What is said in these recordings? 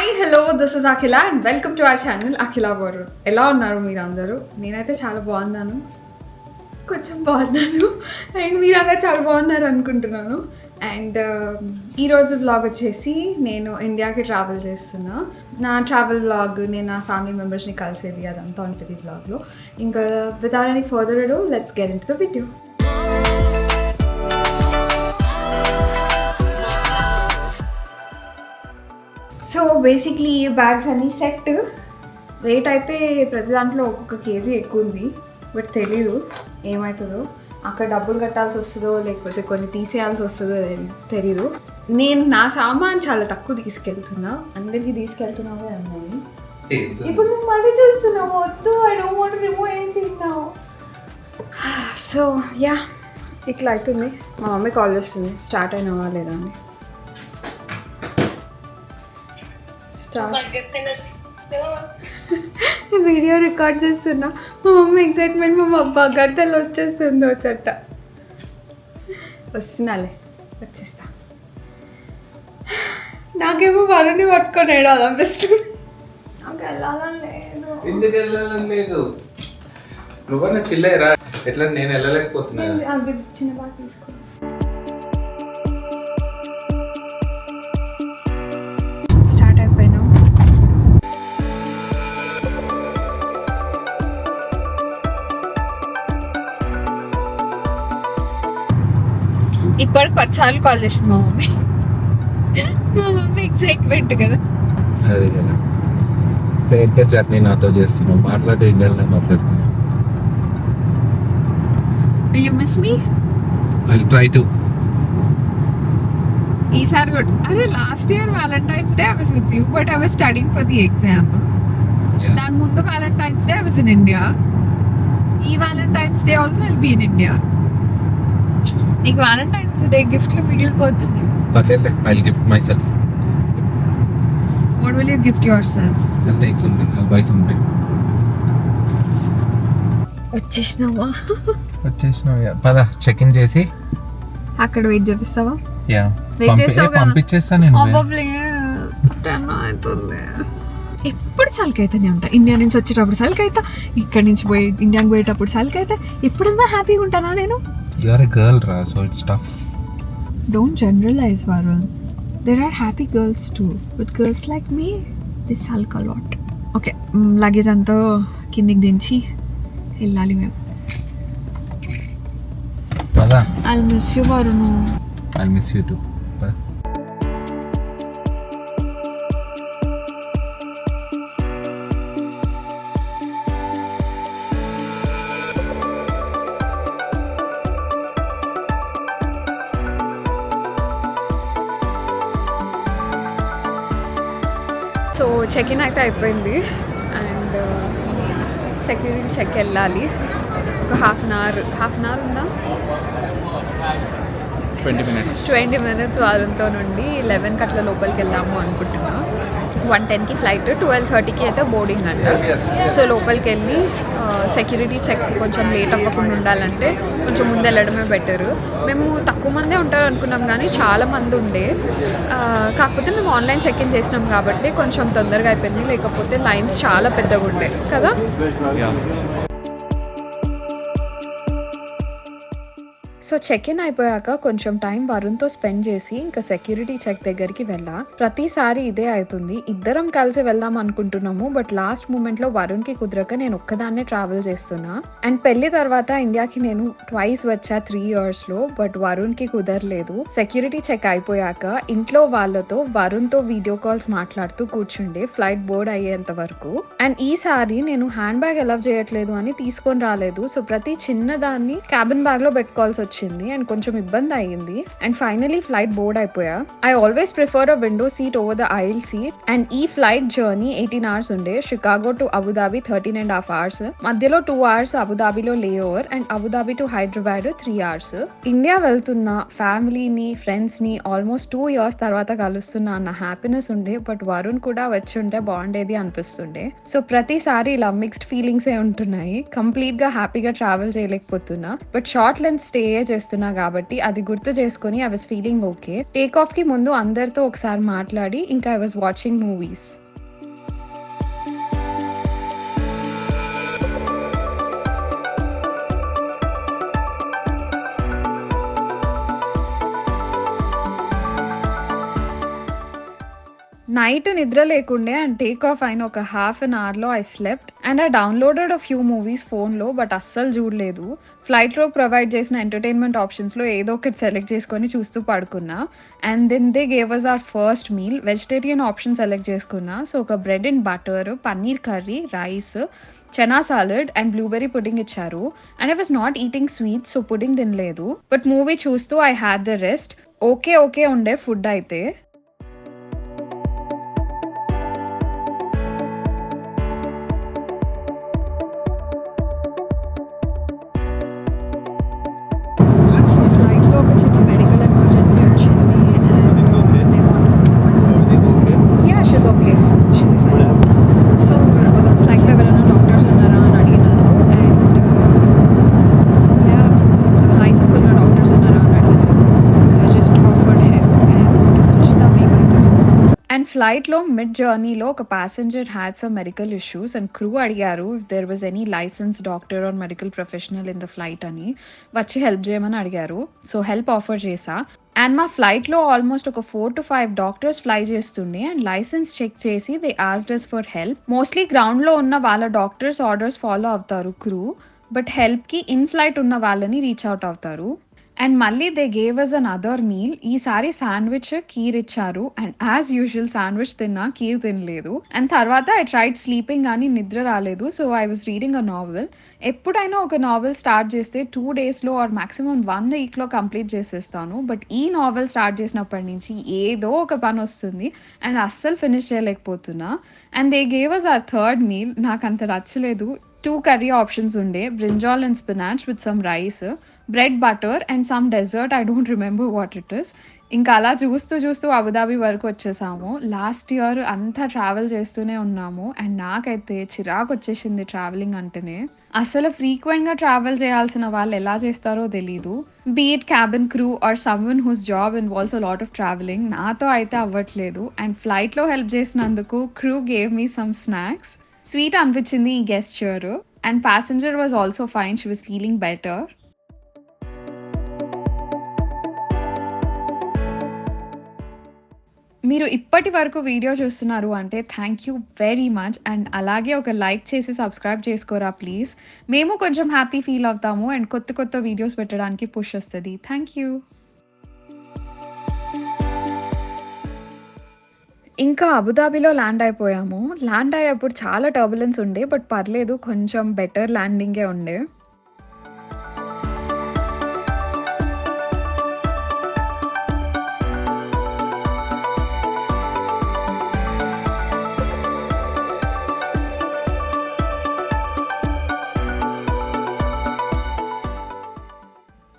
Hi hello this is Akhila and welcome to our channel Akhila Varun. ఎలా ఉన్నారు మీరు అందరూ? నేనైతే చాలా బాగున్నాను, కొంచెం బాగున్నాను అండ్ మీరందరూ చాలా బాగున్నారు అనుకుంటున్నాను. అండ్ ఈరోజు వ్లాగ్ వచ్చేసి నేను ఇండియాకి ట్రావెల్ చేస్తున్నా. నా ట్రావెల్ వ్లాగ్, నేను నా ఫ్యామిలీ మెంబర్స్ని కలిసేది అదంతా ఉంటుంది వ్లాగ్లో. ఇంకా without any further ado let's get into the video. So basically ఈ బ్యాగ్స్ అన్నీ సెట్. రేట్ అయితే ప్రతి దాంట్లో ఒక్కొక్క కేజీ ఎక్కువ ఉంది, బట్ తెలీదు ఏమవుతుందో. అక్కడ డబ్బులు కట్టాల్సి వస్తుందో లేకపోతే కొన్ని తీసేయాల్సి వస్తుందో తెలీదు. నేను నా సామాన్ చాలా తక్కువ తీసుకెళ్తున్నా, అందరికీ తీసుకెళ్తున్నావే అమ్మాయి. ఇప్పుడు నువ్వు మళ్ళీ చూస్తున్నావు, వద్దు I don't want to remove anything now. So yeah, ఇట్లా అవుతుంది. మా మమ్మీ కాల్ చేస్తుంది, స్టార్ట్ అయినావా లేదా అని. వీడియో రికార్డ్ చేస్తున్నా. మా మమ్మీ ఎక్సైట్మెంట్, మా బగడ్తలు వచ్చేస్తుంది వచ్చట. వస్తున్నాలే, వచ్చేస్తా. నాకేమో వరుణ్ణి పట్టుకొని ఏడాలి అనిపిస్తుంది. నాకు వెళ్ళాలని లేదు. ఎందుకు వెళ్ళాలని లేదు? నువ్వన్నా చిల్లేరా, ఎట్లా నేను వెళ్ళలేకపోతున్నా. చిన్న బాగా తీసుకో. ఇప్పటికి 10 సార్లు కాల్ చేసింది మా మమ్మీ. మా మమ్మీ ఎక్సైట్మెంట్ కదా. అదే కదా, పేరుకే జర్నీ నాతో చేస్తున్నావు, మాట్లాడే ఇండియాలోనే మాట్లాడుతున్నావు. Will you miss me? I'll try to. ఈసారి కూడా అరే last year Valentine's day I was with you, but I was studying for the exam. దాని ముందు Valentine's day I was in India. ఈ Valentine's day also I'll be in India. నీకు Valentine's day గిఫ్ట్లు మిగిలిపోతుంది. పర్లేదు, I'll gift myself. What will you gift yourself? I'll take something, I'll buy something. వచ్చేసినావా? పద, check in చేసి అక్కడ wait చేపిస్తావా? Yeah, wait చేస్తావు కదా. పంపించేస్తా నేను. ప్రాబబ్లీ 10 అవుతుంది. ఎప్పుడు సల్క్ అయితేనే ఉంటా. ఇండియా నుంచి వచ్చేటప్పుడు సల్క్ అవుతా, ఇక్కడ నుంచి ఇండియాకి పోయేటప్పుడు సల్క్ అవుతా. ఎప్పుడన్నా హ్యాపీగా ఉంటానా నేను? You are a girl, ra, so it's tough. Don't generalize, Varun. There are happy girls too, but girls like me, they sulk a lot. Okay, luggage అంతా కిందికి దించి వెళ్ళాలి మేము. పదా. I'll miss you, Varun. I'll miss you too. Bye. So check in అయితే అయిపోయింది and security check వెళ్ళాలి. ఒక హాఫ్ అన్ అవర్ ఉందా? 20 minutes వారంతో నుండి 11కి అట్లా లోపలికి వెళ్దాము అనుకుంటున్నా. 1:10కి ఫ్లైట్, 12:30కి అయితే బోర్డింగ్ అంట. సో లోపలికి వెళ్ళి సెక్యూరిటీ చెక్ కొంచెం లేట్ అవ్వకుండా ఉండాలంటే కొంచెం ముందు వెళ్ళడమే బెటరు. మేము తక్కువ మందే ఉంటారు అనుకున్నాం కానీ చాలా మంది ఉండే. కాకపోతే మేము ఆన్లైన్ చెక్ ఇన్ చేసినాం కాబట్టి కొంచెం తొందరగా అయిపోయింది, లేకపోతే లైన్స్ చాలా పెద్దగా ఉండే కదా. సో చెక్ ఇన్ అయిపోయాక కొంచెం టైం వరుణ్తో స్పెండ్ చేసి ఇంకా సెక్యూరిటీ చెక్ దగ్గరికి వెళ్ళా. ప్రతిసారి ఇదే అవుతుంది, ఇద్దరం కలిసి వెళ్దాం అనుకుంటున్నాము, బట్ లాస్ట్ మూమెంట్లో వరుణ్కి కుదరక నేను ఒక్కదాన్నే ట్రావెల్ చేస్తున్నా. అండ్ పెళ్లి తర్వాత ఇండియాకి నేను ట్వైస్ వచ్చా 3 yearsలో, బట్ వరుణ్కి కుదరలేదు. సెక్యూరిటీ చెక్ అయిపోయాక ఇంట్లో వాళ్ళతో వరుణ్తో వీడియో కాల్స్ మాట్లాడుతూ కూర్చుండే ఫ్లైట్ బోర్డ్ అయ్యేంత వరకు. అండ్ ఈసారి నేను హ్యాండ్ బ్యాగ్ అలౌ చేయట్లేదు అని తీసుకొని రాలేదు. సో ప్రతి చిన్నదాన్ని క్యాబిన్ బ్యాగ్లో పెట్టుకోవాల్సి వచ్చింది అండ్ కొంచెం ఇబ్బంది అయ్యింది. అండ్ ఫైనలీ ఫ్లైట్ బోర్డ్ అయిపోయా. I always prefer a window seat over the aisle seat. And ఈ ఫ్లైట్ జర్నీ 18 hours ఉండే. షికాగో టు అబుదాబి 13.5 hours, మధ్యలో 2 hours అబుదాబిలో లే over, and Abu Dhabi to Hyderabad 3 hours. India వెళ్తున్న ఫ్యామిలీని, ఫ్రెండ్స్ని ఆల్మోస్ట్ 2 years తర్వాత కలుస్తున్నా అన్న హ్యాపీనెస్ ఉండే, బట్ వరుణ్ కూడా వచ్చి ఉంటే బాగుండేది అనిపిస్తుండే. సో ప్రతిసారి ఇలా మిక్స్డ్ ఫీలింగ్సే ఉంటున్నాయి. కంప్లీట్గా హ్యాపీగా ట్రావెల్ చేయలేకపోతున్నా, బట్ షార్ట్ లెంత్ స్టే చేస్తున్నా కాబట్టి అది గుర్తు చేసుకొని I was feeling okay. Take ఆఫ్‌కి ముందు అందరితో ఒకసారి మాట్లాడి ఇంకా I was watching movies. Night నిద్ర లేకుండే అండ్ టేక్ ఆఫ్ అయిన ఒక హాఫ్ అన్ అవర్‌లో I slept and I downloaded a few movies ఫోన్‌లో. బట్ అస్సలు చూడలేదు. ఫ్లైట్‌లో ప్రొవైడ్ చేసిన ఎంటర్‌టైన్‌మెంట్ ఆప్షన్స్‌లో ఏదో ఒకటి సెలెక్ట్ చేసుకొని చూస్తూ పడుకున్నా. And then they gave us our first meal. Vegetarian option select చేసుకున్నా. సో ఒక bread and butter, paneer curry, rice, chana salad and blueberry pudding ఇచ్చారు. And I was not eating sweets, so pudding తినలేదు. బట్ మూవీ చూస్తూ I had the rest. Okay ఉండే food అయితే. So ఫ్లైట్‌లో ఒక చిన్న మెడికల్ ఎమర్జెన్సీ వచ్చింది and they wanted yeah! She is okay. She will be fine. So ఫ్లైట్‌లో ఎవరైనా డాక్టర్స్ ఉన్నారా అని అడిగినారు. And yeah! లైసెన్స్ ఉన్న డాక్టర్స్ ఉన్నారా అని అడిగినారు. So I just offered help and ఉంచుతాం మేమైతే. అండ్ ఫ్లైట్‌లో మిడ్ జర్నీలో ఒక passenger had some medical issues and crew అడిగారు if there was any licensed doctor or medical professional in the flight అని. వచ్చి హెల్ప్ చేయమని అడిగారు. సో హెల్ప్ ఆఫర్ చేశా. అండ్ మా ఫ్లైట్‌లో ఆల్మోస్ట్ ఒక 4-5 డాక్టర్స్ ఫ్లై చేస్తుండే అండ్ లైసెన్స్ చెక్ చేసి they asked us for help. Mostly గ్రౌండ్‌లో ఉన్న వాళ్ళ డాక్టర్స్ ఆర్డర్స్ ఫాలో అవుతారు క్రూ. బట్ హెల్ప్‌కి ఇన్ ఫ్లైట్ ఉన్న వాళ్ళని రీచ్ అవుట్ అవుతారు. అండ్ మళ్ళీ they gave us another meal. ఈసారి శాండ్విచ్, కీర్ ఇచ్చారు. అండ్ యాజ్ యూజువల్ శాండ్విచ్ తిన్నా, కీర్ తినలేదు. అండ్ తర్వాత ఐ ట్రైడ్ స్లీపింగ్ గానీ నిద్ర రాలేదు. So I was reading a novel. ఎప్పుడైనా ఒక నావెల్ స్టార్ట్ చేస్తే 2 డేస్‌లో ఆర్ మాక్సిమం 1 వీక్‌లో కంప్లీట్ చేసేస్తాను. బట్ ఈ నావెల్ స్టార్ట్ చేసినప్పటి నుంచి ఏదో ఒక పనొస్తుంది అండ్ అస్సలు ఫినిష్ చేయలేకపోతున్నా. And they gave us our third meal. నాకంత నచ్చలేదు. 2 కర్రీ ఆప్షన్స్ ఉండే. Brinjal and spinach with some rice, bread, butter and some dessert. I don't remember what it is. ఇంకా అలా చూస్తూ అబుదాబి వరకు వచ్చేసాము. లాస్ట్ ఇయర్ అంతా ట్రావెల్ చేస్తూనే ఉన్నాము. అండ్ నాకైతే చిరాకొచ్చేసింది ట్రావెలింగ్ అంటేనే. అసలు ఫ్రీక్వెంట్‌గా ట్రావెల్ చేయాల్సిన వాళ్ళు ఎలా చేస్తారో తెలీదు. Be it cabin crew or someone whose job involves a lot of travelling. నాతో అయితే అవ్వట్లేదు. అండ్ ఫ్లైట్‌లో హెల్ప్ చేసినందుకు crew gave me some snacks. Sweet అనిపించింది ఈ gesture. And passenger was also fine. She was feeling better. మీరు ఇప్పటి వరకు వీడియో చూస్తున్నారు అంటే thank you very much. And అలాగే ఒక లైక్ చేసి సబ్స్క్రైబ్ చేసుకోరా ప్లీజ్. మేము కొంచెం హ్యాపీ ఫీల్ అవుతాము అండ్ కొత్త వీడియోస్ పెట్టడానికి పుష్ వస్తది. Thank you. ఇంకా అబుదాబిలో ల్యాండ్ అయిపోయాము. ల్యాండ్ అయ్యేప్పుడు చాలా టర్బులెన్స్ ఉండే. బట్ పర్లేదు, కొంచెం బెటర్ ల్యాండింగే ఉండే.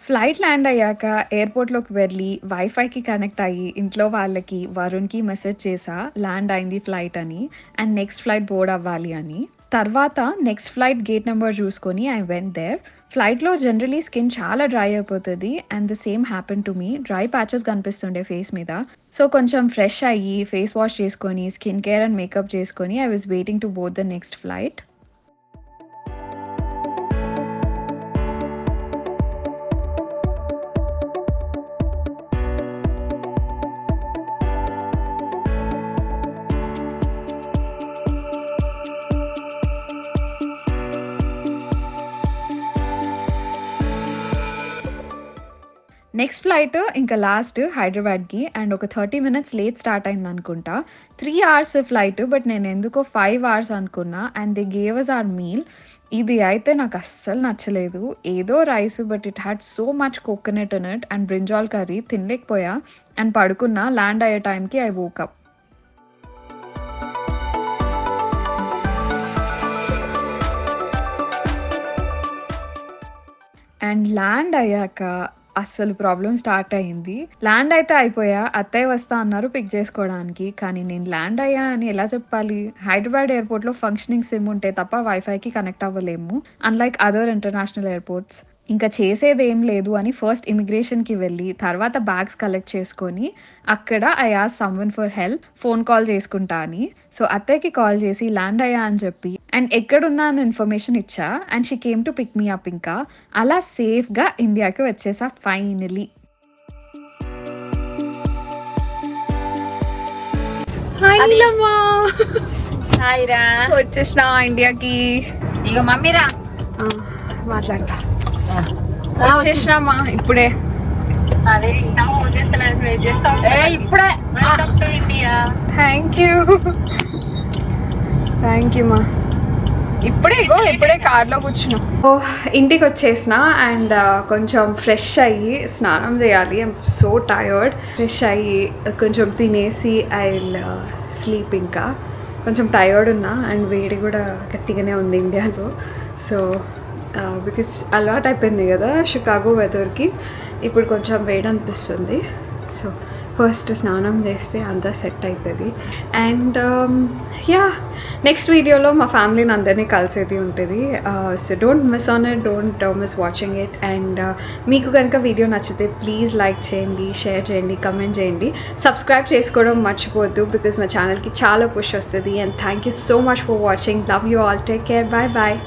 ఫ్లైట్ ల్యాండ్ అయ్యాక ఎయిర్‌పోర్ట్‌లోకి వెళ్ళి వైఫైకి కనెక్ట్ అయ్యి ఇంట్లో వాళ్ళకి, వరుణ్‌కి మెసేజ్ చేశా ల్యాండ్ అయింది ఫ్లైట్ అని అండ్ నెక్స్ట్ ఫ్లైట్ బోర్డ్ అవ్వాలి అని. తర్వాత నెక్స్ట్ ఫ్లైట్ గేట్ నంబర్ చూసుకొని ఐ వెంట్ దేర్. ఫ్లైట్‌లో జనరల్లీ స్కిన్ చాలా డ్రై అయిపోతది and the same happen to me. Dry patches కనిపిస్తుండే ఫేస్ మీద. సో కొంచెం ఫ్రెష్ అయ్యి, ఫేస్ వాష్ చేసుకొని, స్కిన్ కేర్ అండ్ మేకప్ చేసుకొని I was waiting to board the next flight. Next flight ఇంకా లాస్ట్ హైదరాబాద్‌కి అండ్ ఒక 30 మినిట్స్ లేట్ స్టార్ట్ అయిందనుకుంటా. 3 అవర్స్ ఫ్లైట్. బట్ నేనెందుకో 5 అవర్స్ అనుకున్నా and they gave us our meal. ఇది అయితే నాకు అస్సలు నచ్చలేదు. ఏదో rice but it had so much coconut in it and brinjal curry తినలేకపోయా అండ్ పడుకున్నా. ల్యాండ్ అయ్యే టైంకి I woke up. And land అయ్యాక అస్సలు ప్రాబ్లమ్ స్టార్ట్ అయింది. ల్యాండ్ అయితే అయిపోయా. అత్తయ్య వస్తా అన్నారు పిక్ చేసుకోవడానికి. కానీ నేను ల్యాండ్ అయ్యా అని ఎలా చెప్పాలి? హైదరాబాద్ ఎయిర్‌పోర్ట్‌లో ఫంక్షనింగ్ సిమ్ ఉంటే తప్ప వైఫైకి కనెక్ట్ అవ్వలేము. Unlike other international airports. ఇంకా చేసేదేం లేదు అని ఫస్ట్ ఇమిగ్రేషన్‌కి వెళ్ళి, తర్వాత బ్యాగ్స్ కలెక్ట్ చేసుకొని, అక్కడ I asked someone for help phone call చేసుకుంటా అని. సో, అత్తయ్యకి కాల్ చేసి ల్యాండ్ అయ్యా అని చెప్పి అండ్ ఎక్కడున్నా అని ఇన్ఫర్మేషన్ ఇచ్చా. And she came to pick me up ఇంకా. అలా సేఫ్‌గా ఇండియాకి వచ్చేసా ఫైనల్లీ. హాయ్ నీలమ్మా. హాయ్ రా. వచ్చేసినా ఇండియాకి. ఇక మమ్మీరా మాట్లాడతా. వచ్చేసినామా ఇప్పుడే. ఇప్పుడే థ్యాంక్ యూ మా. ఇప్పుడే కార్లో కూర్చున్నాం. ఇంటికి వచ్చేసిన అండ్ కొంచెం ఫ్రెష్ అయ్యి స్నానం చేయాలి. I'm so tired. ఫ్రెష్ అయ్యి కొంచెం తినేసి ఐ స్లీప్. ఇంకా కొంచెం టయర్డ్ ఉన్నా అండ్ వేడి కూడా గట్టిగానే ఉంది ఇండియాలో. సో బికాస్ అలవాటు అయిపోయింది కదా షికాగో వెదర్కి, ఇప్పుడు కొంచెం వేడి అనిపిస్తుంది. సో ఫస్ట్ స్నానం చేస్తే అంతా సెట్ అవుతుంది. అండ్ యా నెక్స్ట్ వీడియోలో మా ఫ్యామిలీని అందరినీ కలిసేది ఉంటుంది. So don't miss on it, don't miss watching it. And మీకు కనుక వీడియో నచ్చితే ప్లీజ్ లైక్ చేయండి, షేర్ చేయండి, కమెంట్ చేయండి, సబ్స్క్రైబ్ చేసుకోవడం మర్చిపోవద్దు బికాస్ మా ఛానల్కి చాలా పుష్ వస్తుంది. And thank you so much for watching. Love you all. Take care. Bye bye.